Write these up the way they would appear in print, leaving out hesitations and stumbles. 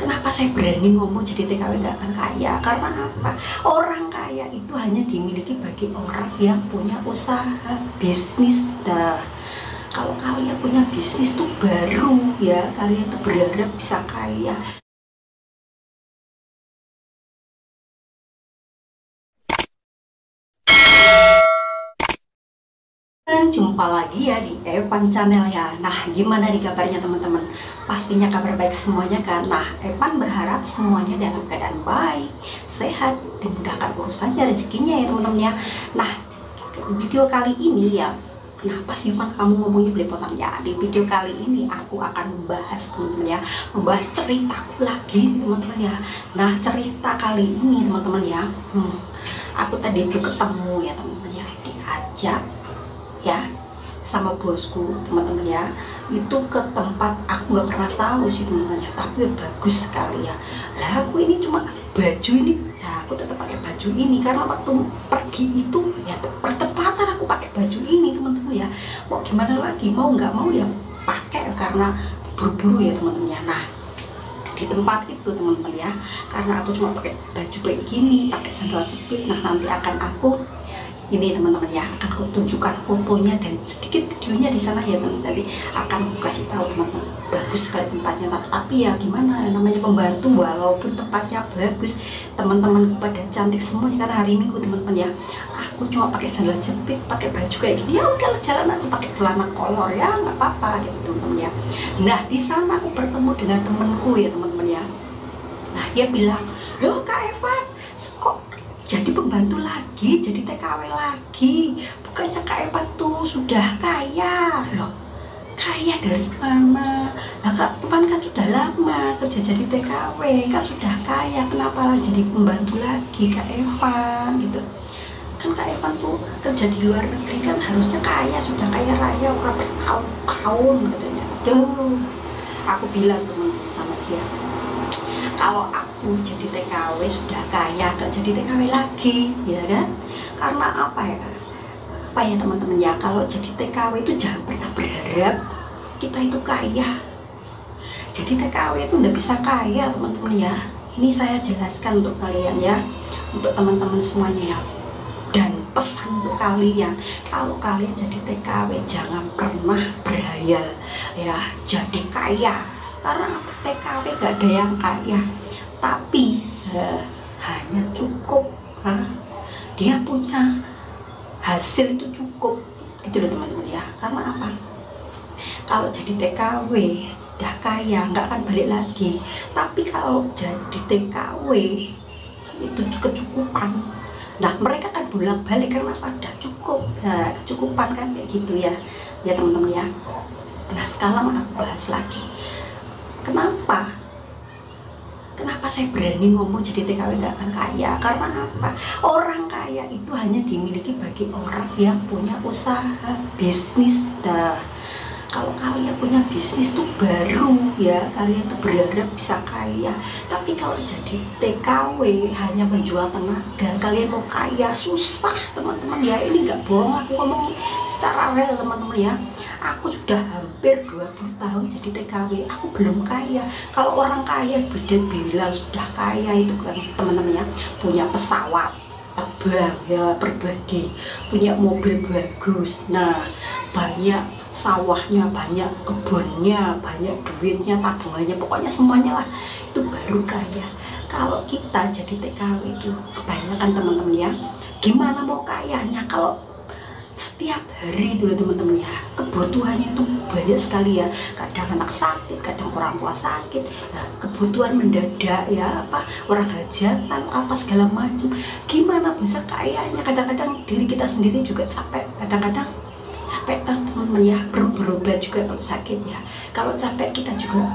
Kenapa saya berani ngomong jadi TKW nggak akan kaya? Karena apa? Orang kaya itu hanya dimiliki bagi orang yang punya usaha bisnis. Nah, kalau kalian punya bisnis tuh baru ya, kalian tuh berharap bisa kaya. Jumpa lagi ya di Evan Channel ya. Nah, gimana nih kabarnya teman-teman? Pastinya kabar baik semuanya kan. Nah, Evan berharap semuanya dalam keadaan baik, sehat, dimudahkan urusannya, rezekinya ya teman-teman ya. Nah, video kali ini ya, kenapa sih Evan kamu ngomongnya belepotan ya? Di video kali ini aku akan membahas teman-teman ya, membahas ceritaku lagi teman-teman ya. Nah, cerita kali ini teman-teman ya, aku tadi itu ketemu ya teman-teman ya, diajak ya sama bosku teman-teman ya, itu ke tempat aku nggak pernah tahu sih teman-teman ya, tapi bagus sekali ya. Lah aku ini cuma baju ini ya, aku tetap pakai baju ini karena waktu pergi itu ya bertepatan aku pakai baju ini teman-teman ya. Mau gimana lagi, mau nggak mau ya pakai karena buru-buru ya teman-teman ya. Nah, di tempat itu teman-teman ya, karena aku cuma pakai baju kayak gini, pakai sandal jepit. Nah, nanti akan aku ini teman-teman ya, akan aku tunjukkan fotonya dan sedikit videonya di sana ya teman. Tadi akan aku kasih tahu teman-teman, bagus sekali tempatnya. Tapi ya gimana, namanya pembantu, walaupun tempatnya bagus, teman-temanku pada cantik semuanya karena hari Minggu teman-teman ya. Aku cuma pakai sandal jepit, pakai baju kayak gini, ya udah jalan aja pakai celana kolor ya, nggak apa-apa gitu teman-teman ya. Nah, di sana aku bertemu dengan temanku ya teman-teman ya. Nah, dia bilang, loh Kak Evan, kok jadi pembantu lagi, jadi TKW lagi? Bukannya Kak Evan tuh sudah kaya? Loh, kaya dari mana? Nah, Kak Evan kan sudah lama kerja jadi TKW, kan sudah kaya, kenapa lah jadi pembantu lagi Kak Evan gitu? Kan Kak Evan tuh kerja di luar negeri kan harusnya kaya, sudah kaya raya udah bertahun-tahun katanya. Aduh, aku bilang teman-teman sama dia, kalau aku jadi TKW sudah kaya, gak jadi TKW lagi, ya kan? Karena apa ya? Apa ya teman-teman ya? Kalau jadi TKW itu jangan pernah berharap kita itu kaya. Jadi TKW itu udah bisa kaya teman-teman ya. Ini saya jelaskan untuk kalian ya, untuk teman-teman semuanya ya. Dan pesan untuk kalian, kalau kalian jadi TKW jangan pernah berhayal ya jadi kaya. Karena apa? TKW gak ada yang kaya, tapi hanya cukup dia punya hasil itu cukup gitu loh teman-teman ya. Karena apa? Kalau jadi TKW udah kaya nggak akan balik lagi, tapi kalau jadi TKW itu kecukupan. Nah, mereka kan bolak-balik karena apa? Udah cukup. Nah, kecukupan kan kayak gitu ya teman-teman ya. Nah, sekarang aku bahas lagi, kenapa saya berani ngomong jadi TKW nggak akan kaya? Karena apa? Orang kaya itu hanya dimiliki bagi orang yang punya usaha bisnis. Nah, kalau kalian punya bisnis tuh baru ya, kalian tuh berharap bisa kaya. Tapi kalau jadi TKW hanya menjual tenaga, kalian mau kaya susah teman-teman ya. Ini nggak bohong, aku ngomong secara real teman-teman ya. Aku sudah hampir 20 tahun jadi TKW, aku belum kaya. Kalau orang kaya beda bilang sudah kaya itu kan teman-teman ya, punya pesawat terbang ya pribadi, punya mobil bagus, nah banyak sawahnya, banyak kebunnya, banyak duitnya, tabungannya, pokoknya semuanya lah, itu baru kaya. Kalau kita jadi TKW itu kebanyakan teman-teman ya, gimana mau kayanya kalau setiap hari dulu teman-teman ya, kebutuhannya itu banyak sekali ya. Kadang anak sakit, kadang orang tua sakit, nah, kebutuhan mendadak ya, apa orang hajatan apa segala macam. Gimana bisa kayanya? Kadang-kadang diri kita sendiri juga capek, kadang-kadang capek teman-teman ya, berobat juga kalau sakit ya. Kalau capek kita juga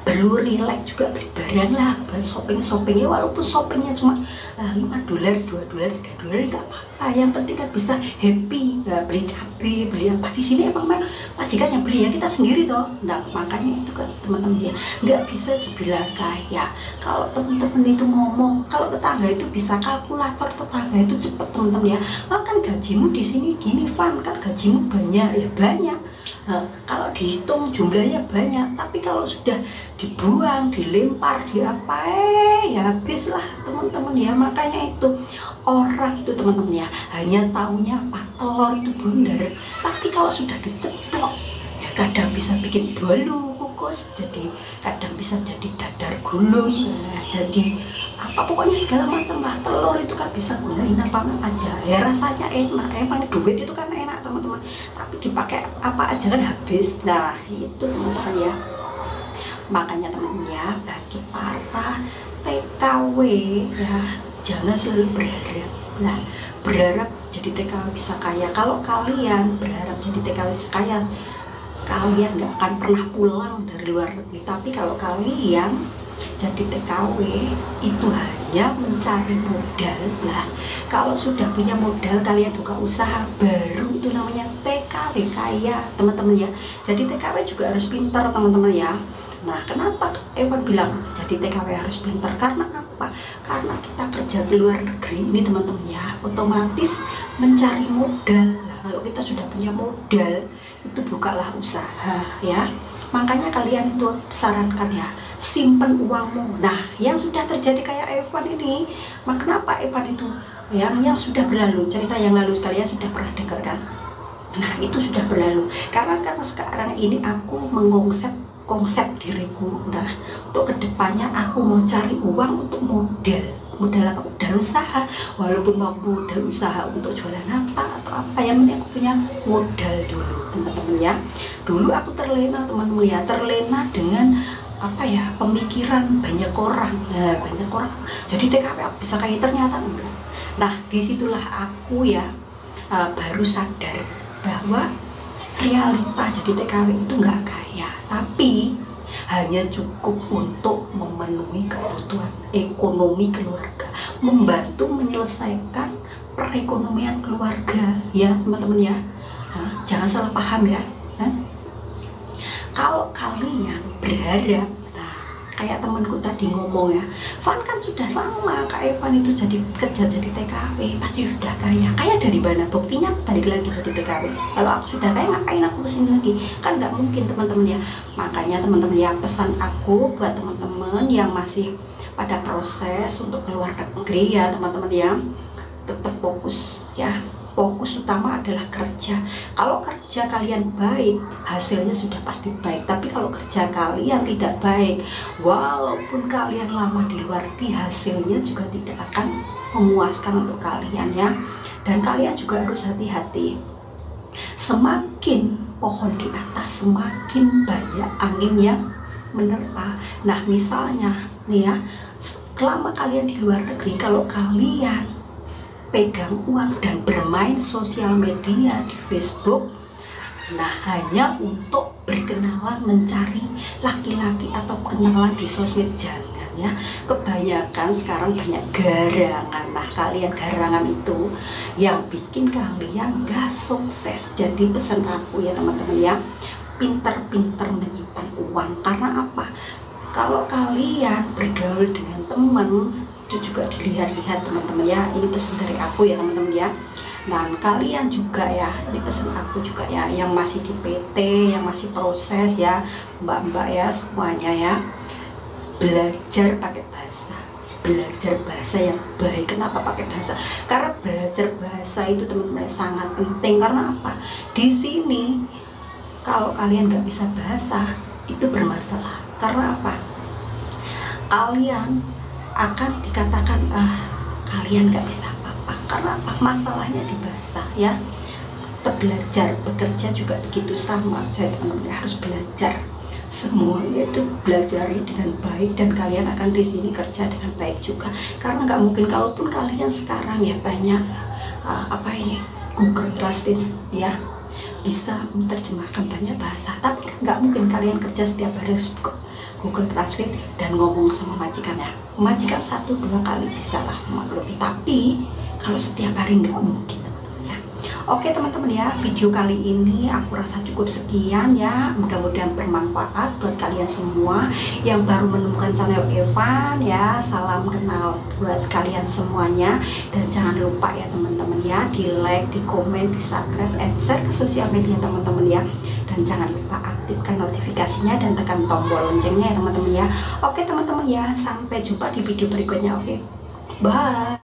perlu relax juga, beli barang lah, buat shopping ya, walaupun shoppingnya cuma $5, $2, $3 nggak apa-apa. yang penting kan bisa happy. Nah, beli cabai, beli apa di sini emang majikan yang beli ya, kita sendiri toh. Nah makanya itu kan teman-teman ya, nggak bisa dibilang kaya. Kalau teman-teman itu ngomong, kalau tetangga itu bisa kalkulator tetangga itu cepet teman-teman ya. Kan gajimu di sini gini Van, kan gajimu banyak ya banyak. Nah, kalau dihitung jumlahnya banyak, tapi kalau sudah dibuang, dilempar, diapa ya habis lah teman-teman ya. Makanya itu orang itu teman-teman ya, hanya taunya apa, telur itu bundar, tapi kalau sudah diceplok ya kadang bisa bikin bolu kukus, jadi kadang bisa jadi dadar gulung, jadi apa pokoknya segala macam lah. Telur itu kan bisa gunain apa aja ya, rasanya enak. Emang duit itu kan enak teman-teman, tapi dipakai apa aja kan habis. Nah itu teman-teman ya, makanya teman-teman ya, bagi para TKW ya jangan selalu berharap. Nah berharap jadi TKW bisa kaya. Kalau kalian berharap jadi TKW bisa kaya, kalian nggak akan pernah pulang dari luar negeri. Tapi kalau kalian jadi TKW itu hanya mencari modal lah. Kalau sudah punya modal, kalian buka usaha, baru itu namanya TKW kaya teman-teman ya. Jadi TKW juga harus pintar teman-teman ya. Nah kenapa Evan bilang jadi TKW harus pintar? Karena apa? Karena kita kerja di luar negeri ini teman-teman ya, otomatis mencari modal. Nah kalau kita sudah punya modal, itu bukalah usaha ya. Makanya kalian itu sarankan ya, simpen uangmu. Nah yang sudah terjadi kayak Evan ini, kenapa Evan itu yang sudah berlalu, cerita yang lalu kalian sudah pernah dengar kan? Nah itu sudah berlalu. Karena sekarang ini aku konsep diriku. Nah untuk kedepannya aku mau cari uang untuk modal apa? Modal usaha. Walaupun mau modal usaha untuk jualan apa atau apa, yang penting aku punya modal dulu teman-teman ya. Dulu aku terlena teman-teman ya, terlena dengan apa ya, pemikiran banyak orang. Nah, banyak orang jadi TKW aku bisa kaya, ternyata enggak. Nah disitulah aku ya baru sadar bahwa realita jadi TKW itu enggak kaya, tapi hanya cukup untuk memenuhi kebutuhan ekonomi keluarga, membantu menyelesaikan perekonomian keluarga ya teman-teman ya. Nah, jangan salah paham ya. Kalau kalian berharap, nah kayak temanku tadi ngomong ya, Van kan sudah lama Kak Evan itu kerja jadi TKW, pasti sudah kaya. Kaya dari mana? Buktinya balik lagi jadi TKW. Kalau aku sudah kaya, ngapain aku kesini lagi? Kan nggak mungkin teman-teman ya. Makanya teman-teman ya, pesan aku buat teman-teman yang masih pada proses untuk keluar negeri ya teman-teman ya, tetap fokus ya. Fokus utama adalah kerja. Kalau kerja kalian baik, hasilnya sudah pasti baik. Tapi kalau kerja kalian tidak baik, walaupun kalian lama di luar negeri, hasilnya juga tidak akan memuaskan untuk kalian ya. Dan kalian juga harus hati-hati. Semakin pohon di atas, semakin banyak angin yang menerpa. Nah misalnya nih ya, selama kalian di luar negeri, kalau kalian pegang uang dan bermain sosial media di Facebook, nah hanya untuk berkenalan, mencari laki-laki atau kenalan di sosmed, jangan ya. Kebanyakan sekarang banyak garangan. Nah kalian garangan itu yang bikin kalian gak sukses. Jadi pesan aku ya teman-teman ya, pinter-pinter menyimpan uang. Karena apa? Kalau kalian bergaul dengan teman, itu juga dilihat-lihat teman-teman ya. Ini pesan dari aku ya teman-teman ya. Nah kalian juga ya, ini pesan aku juga ya, yang masih di PT, yang masih proses ya, mbak-mbak ya semuanya ya, belajar pakai bahasa, belajar bahasa yang baik. Kenapa pakai bahasa? Karena belajar bahasa itu teman-teman sangat penting. Karena apa? Di sini kalau kalian nggak bisa bahasa itu bermasalah. Karena apa? Kalian akan dikatakan kalian nggak bisa apa-apa. Karena apa? Masalahnya di bahasa ya. Belajar, bekerja juga begitu sama. Jadi teman-teman harus belajar, semuanya itu belajari dengan baik, dan kalian akan di sini kerja dengan baik juga. Karena nggak mungkin, kalaupun kalian sekarang ya banyak Google Translate ya, bisa menerjemahkan banyak bahasa, tapi nggak mungkin kalian kerja setiap hari harus buka Google Translate dan ngomong sama majikan ya. Majikan 1-2 kali bisa lah maklumi, tapi Kalau setiap hari nggak mungkin teman-teman ya. Oke teman-teman ya, video kali ini aku rasa cukup sekian ya. Mudah-mudahan bermanfaat buat kalian semua yang baru menemukan channel Evan ya. Salam kenal buat kalian semuanya, dan jangan lupa ya teman-teman ya, di like, di komen, di subscribe, and share ke sosial media teman-teman ya. Dan jangan lupa aktifkan notifikasinya dan tekan tombol loncengnya ya teman-teman ya. Oke teman-teman ya, sampai jumpa di video berikutnya. Oke, bye.